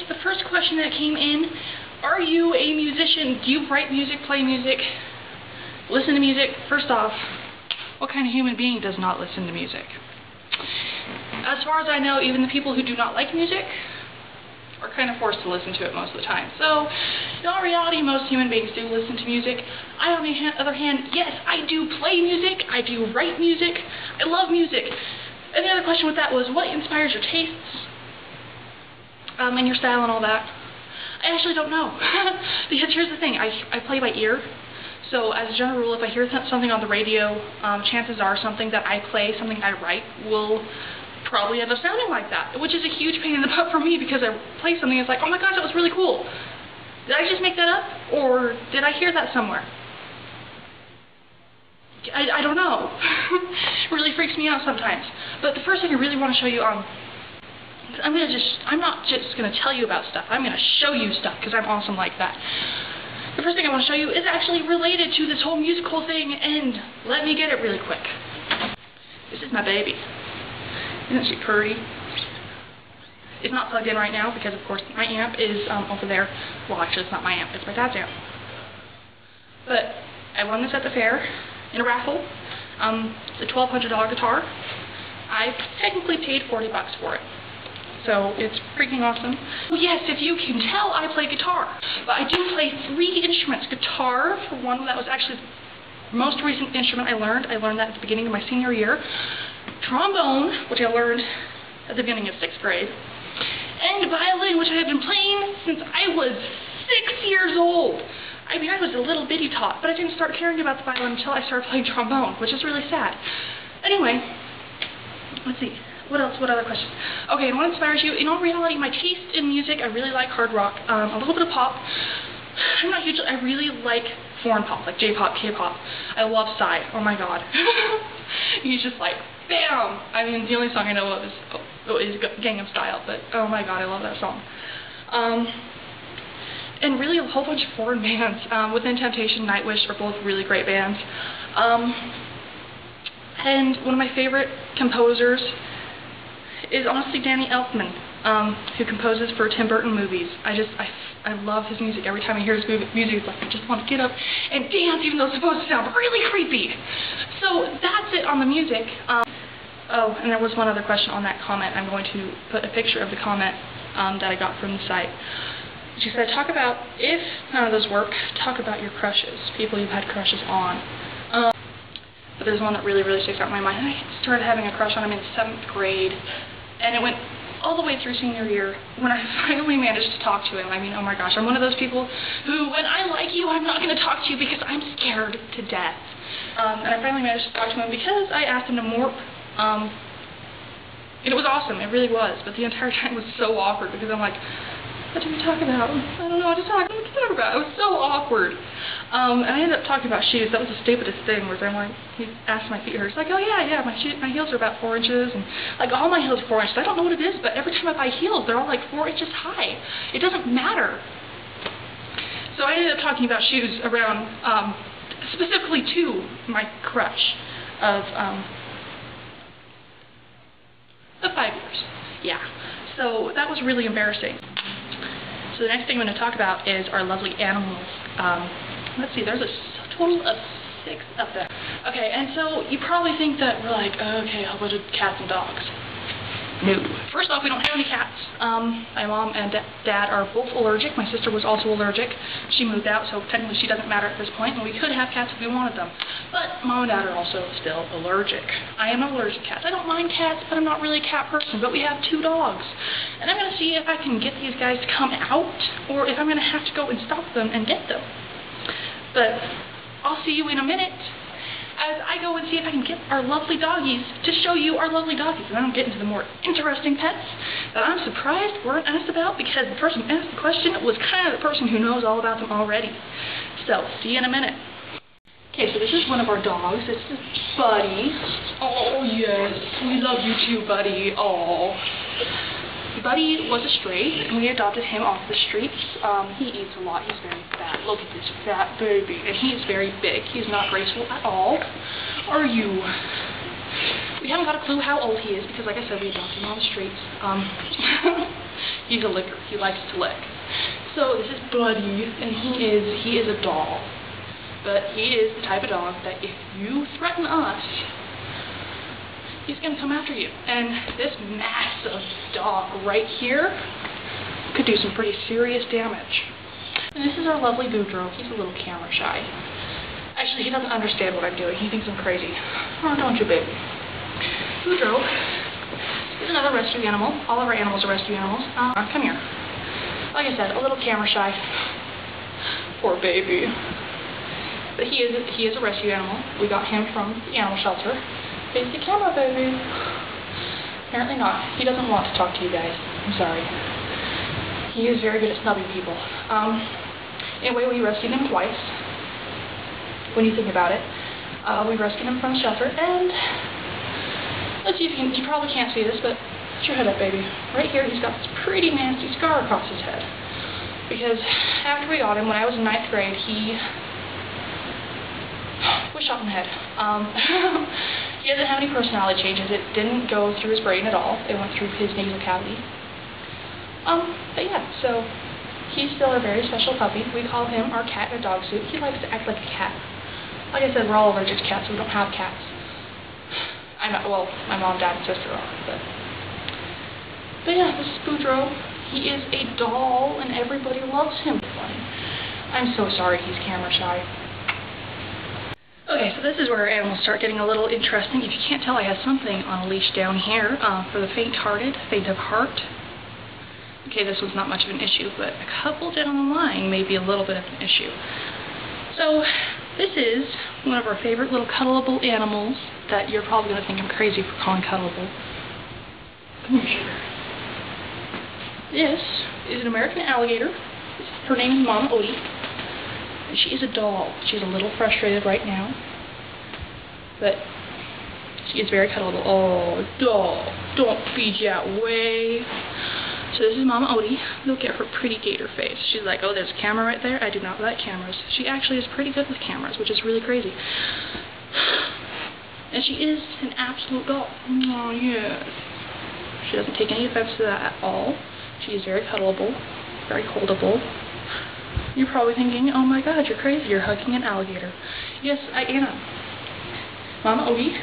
the first question that came in, are you a musician? Do you write music, play music, listen to music? First off, what kind of human being does not listen to music? As far as I know, even the people who do not like music are kind of forced to listen to it most of the time. So, in all reality, most human beings do listen to music. I, on the other hand, yes, I do play music, I do write music, I love music. And the other question with that was, what inspires your tastes? And your style and all that? I actually don't know. Because here's the thing, I play by ear. So as a general rule, if I hear something on the radio, chances are something that I play, something I write, will probably end up sounding like that, which is a huge pain in the butt for me because I play something and it's like, oh my gosh, that was really cool. Did I just make that up? Or did I hear that somewhere? I don't know. It really freaks me out sometimes. But the first thing I really want to show you, I'm not just going to tell you about stuff, I'm going to show you stuff because I'm awesome like that. The first thing I want to show you is actually related to this whole musical thing, and let me get it really quick. This is my baby. Isn't she pretty? It's not plugged in right now because, of course, my amp is over there. Well, actually, it's not my amp. It's my dad's amp. But I won this at the fair in a raffle. It's a $1,200 guitar. I technically paid $40 for it. So it's freaking awesome. Yes, if you can tell, I play guitar. But I do play 3 instruments. Guitar, for one, that was actually the most recent instrument I learned. I learned that at the beginning of my senior year. Trombone, which I learned at the beginning of 6th grade, and violin, which I have been playing since I was 6 years old. I mean, I was a little bitty tot, but I didn't start caring about the violin until I started playing trombone, which is really sad. Anyway, let's see. What else? What other questions? Okay, and what inspires you? In all reality, my taste in music, I really like hard rock, a little bit of pop. I'm not huge. I really like foreign pop, like J-pop, K-pop. I love Psy. Oh my god. He's just like, bam! I mean, the only song I know of is Gangnam Style, but oh my god, I love that song. And really a whole bunch of foreign bands. Within Temptation, Nightwish are both really great bands. And one of my favorite composers is honestly Danny Elfman, who composes for Tim Burton movies. I love his music. Every time I hear his music, it's like I just want to get up and dance, even though it's supposed to sound really creepy. So that's it on the music. Oh, and there was one other question on that comment. I'm going to put a picture of the comment that I got from the site. She said, talk about, if none of those work, talk about your crushes, people you've had crushes on. But there's one that really, really sticks out in my mind. I started having a crush on him in 7th grade, and it went all the way through senior year when I finally managed to talk to him. I mean, oh my gosh, I'm one of those people who, when I like you, I'm not going to talk to you because I'm scared to death. And I finally managed to talk to him because I asked him to morp. And it was awesome, it really was, but the entire time was so awkward because I'm like, what do we talk about? I don't know what to talk about. It was so awkward. And I ended up talking about shoes. That was the stupidest thing, where I'm like, he asked my feet hurt. It's like, oh yeah, my heels are about 4 inches, and like all my heels are 4 inches. I don't know what it is, but every time I buy heels, they're all like 4 inches high. It doesn't matter. So I ended up talking about shoes around, specifically to my crush of 5 years. Yeah. So that was really embarrassing. So the next thing I'm going to talk about is our lovely animals. Let's see, there's a total of 6 of them. Okay, and so you probably think that we're like, okay, how about cats and dogs? No. First off, we don't have any cats. My mom and dad are both allergic. My sister was also allergic. She moved out, so technically she doesn't matter at this point, and we could have cats if we wanted them. But mom and dad are also still allergic. I am allergic to cats. I don't mind cats, but I'm not really a cat person. But we have 2 dogs. And I'm going to see if I can get these guys to come out, or if I'm going to have to go and stop them and get them. But I'll see you in a minute as I go and see if I can get our lovely doggies to show you our lovely doggies. And then I'll get into the more interesting pets that I'm surprised weren't asked about, because the person who asked the question was kind of the person who knows all about them already. So, see you in a minute. Okay, so this is one of our dogs. This is Buddy. Oh, yes. We love you too, Buddy. Oh. Buddy was a stray, and we adopted him off the streets. He eats a lot. He's very fat. Look at this fat baby. And he is very big. He's not graceful at all. Are you? We haven't got a clue how old he is because, like I said, we adopted him on the streets. He's a licker. He likes to lick. So this is Buddy, and he is a doll. But he is the type of dog that if you threaten us, he's going to come after you. And this massive dog right here could do some pretty serious damage. And this is our lovely Boudreaux. He's a little camera shy. Actually, he doesn't understand what I'm doing. He thinks I'm crazy. Oh, don't you, baby? Boudreaux is another rescue animal. All of our animals are rescue animals. Come here. Like I said, a little camera shy. Poor baby. But he is a rescue animal. We got him from the animal shelter. Face the camera, baby. Apparently not. He doesn't want to talk to you guys. I'm sorry. He is very good at snubbing people. Anyway, we rescued him twice. When you think about it, we rescued him from the shelter, and let's see if you probably can't see this, but put your head up, baby. Right here, he's got this pretty nasty scar across his head. Because after we got him, when I was in 9th grade, he was shot in the head. He doesn't have any personality changes. It didn't go through his brain at all. It went through his nasal cavity. But yeah, so he's still a very special puppy. We call him our cat in a dog suit. He likes to act like a cat. Like I said, we're all allergic to cats, so we don't have cats. Well, my mom, dad, and sister are, but yeah, this is Boudreaux. He is a doll, and everybody loves him. I'm so sorry he's camera shy. Okay, so this is where our animals start getting a little interesting. If you can't tell, I have something on a leash down here for the faint-hearted, faint of heart. Okay, this was not much of an issue, but a couple down the line may be a little bit of an issue. So, this is one of our favorite little cuddleable animals that you're probably going to think I'm crazy for calling cuddleable. Come here, sugar. This is an American alligator. Her name is Mama Odie. And she is a doll. She's a little frustrated right now. But she is very cuddleable. Oh, doll, don't be that way. So this is Mama Odie. Look at her pretty gator face. She's like, oh, there's a camera right there? I do not like cameras. She actually is pretty good with cameras, which is really crazy. And she is an absolute doll. Oh, yes. She doesn't take any offense to that at all. She is very cuddleable, very holdable. You're probably thinking, oh my god, you're crazy. You're hugging an alligator. Yes, I am. Mama Odie.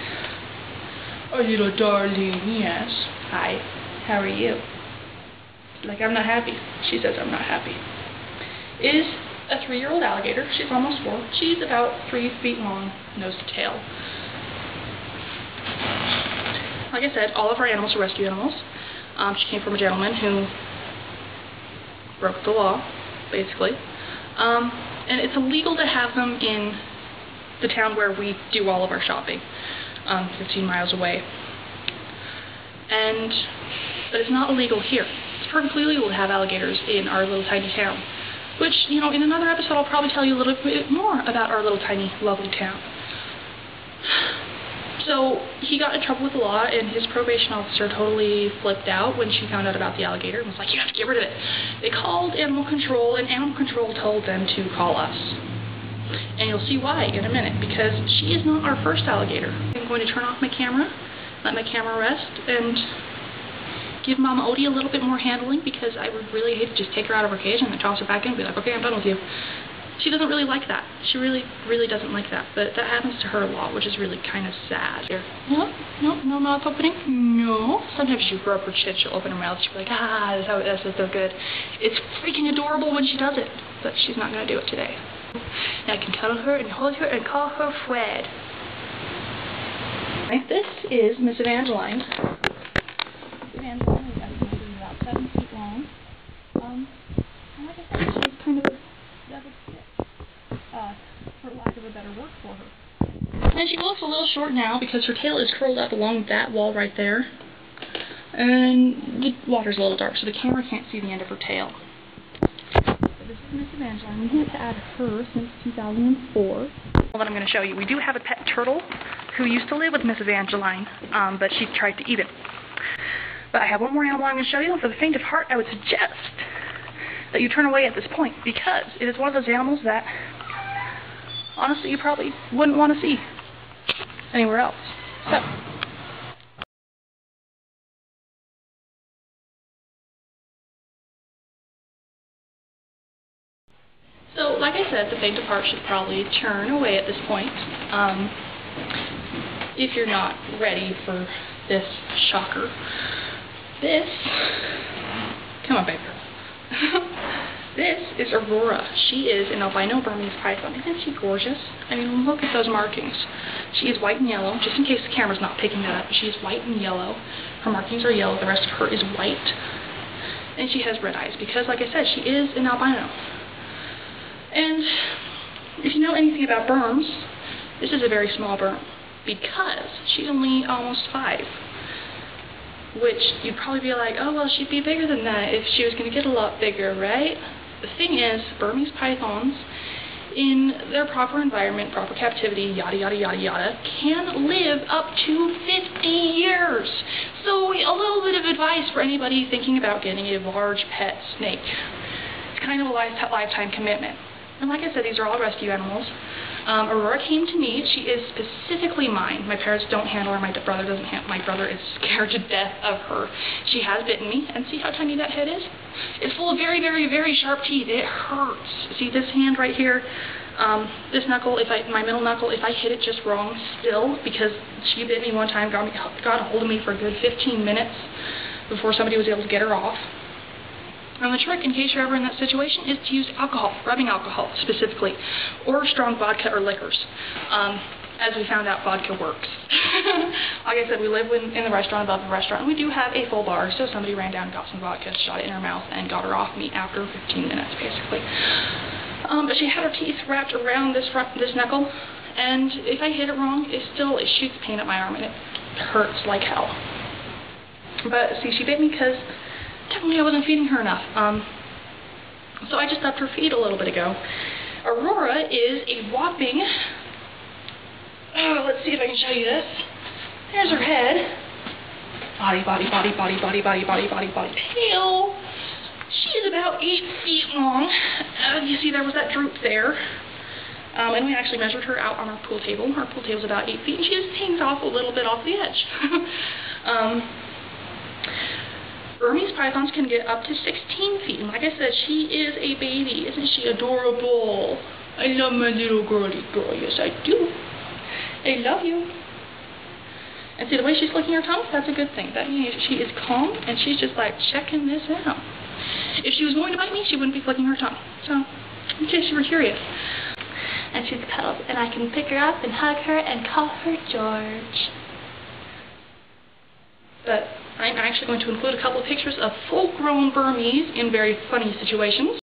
Oh, little darling. Yes. Hi. How are you? Like, I'm not happy. She says I'm not happy. Is a 3-year-old alligator. She's almost 4. She's about 3 feet long, nose to tail. Like I said, all of our animals are rescue animals. She came from a gentleman who broke the law, basically. And it's illegal to have them in the town where we do all of our shopping, 15 miles away. But it's not illegal here. It's perfectly legal to have alligators in our little tiny town. Which, you know, in another episode I'll probably tell you a little bit more about our little tiny lovely town. So he got in trouble with the law, and his probation officer totally flipped out when she found out about the alligator and was like, you have to get rid of it. They called animal control, and animal control told them to call us. And you'll see why in a minute, because she is not our first alligator. I'm going to turn off my camera, let my camera rest, and give Mama Odie a little bit more handling, because I would really hate to just take her out of her cage and then toss her back in and be like, okay, I'm done with you. She doesn't really like that. She really doesn't like that. But that happens to her a lot, which is really kind of sad. No mouth opening. No. Sometimes she rub her chin, she'll open her mouth, she'll be like, ah, that's so good. It's freaking adorable when she does it. But she's not going to do it today. Now I can cuddle her and hold her and call her Fred. Right, this is Miss Evangeline. Evangeline is about 7 feet long. And like I said, she's kind of a double stick, for lack of a better word for her. And she looks a little short now because her tail is curled up along that wall right there. And the water's a little dark, so the camera can't see the end of her tail. So this is Miss Evangeline. We have had her since 2004. What I'm going to show you. We do have a pet turtle who used to live with Miss Evangeline, but she tried to eat it. But I have one more animal I'm going to show you. For the faint of heart, I would suggest that you turn away at this point, because it is one of those animals that, honestly, you probably wouldn't want to see anywhere else. So, like I said, the faint of heart should probably turn away at this point. If you're not ready for this shocker. This, come on, baby. This is Aurora. She is an albino Burmese python. Isn't she gorgeous? I mean, look at those markings. She is white and yellow, just in case the camera's not picking that up. She is white and yellow. Her markings are yellow. The rest of her is white. And she has red eyes because, like I said, she is an albino. And if you know anything about Burms, this is a very small Burm because she's only almost 5. Which you'd probably be like, oh, well, she'd be bigger than that if she was going to get a lot bigger, right? The thing is, Burmese pythons, in their proper environment, proper captivity, yada, yada, yada, yada, can live up to 50 years. So a little bit of advice for anybody thinking about getting a large pet snake. It's kind of a lifetime commitment. And like I said, these are all rescue animals. Aurora came to me. She is specifically mine. My parents don't handle her. My brother doesn't handle her. My brother is scared to death of her. She has bitten me. And see how tiny that head is? It's full of very, very, very sharp teeth. It hurts. See this hand right here? This knuckle, my middle knuckle, if I hit it just wrong still, because she bit me one time, got a hold of me for a good 15 minutes before somebody was able to get her off. And the trick, in case you're ever in that situation, is to use alcohol, rubbing alcohol specifically, or strong vodka or liquors. As we found out, vodka works. Like I said, we live in the restaurant, above the restaurant, and we do have a full bar, so somebody ran down and got some vodka, shot it in her mouth, and got her off me after 15 minutes, basically. But she had her teeth wrapped around this knuckle, and if I hit it wrong, it shoots pain at my arm, and it hurts like hell. But see, she bit me because technically I wasn't feeding her enough. So I just upped her feed a little bit ago. Aurora is a whopping, let's see if I can show you this. There's her head. Body, body, body, body, body, body, body, body, body, tail. She is about 8 feet long. You see there was that droop there. And we actually measured her out on our pool table. Our pool table is about 8 feet, and she just hangs off a little bit off the edge. Burmese pythons can get up to 16 feet, and like I said, she is a baby. Isn't she adorable? I love my little girly girl. Yes, I do. I love you. And see the way she's licking her tongue? That's a good thing. That means she is calm, and she's just like checking this out. If she was going to bite me, she wouldn't be flicking her tongue. So, in case you were curious. And she's cuddled, and I can pick her up and hug her and call her George. But I'm actually going to include a couple of pictures of full-grown Burmese in very funny situations.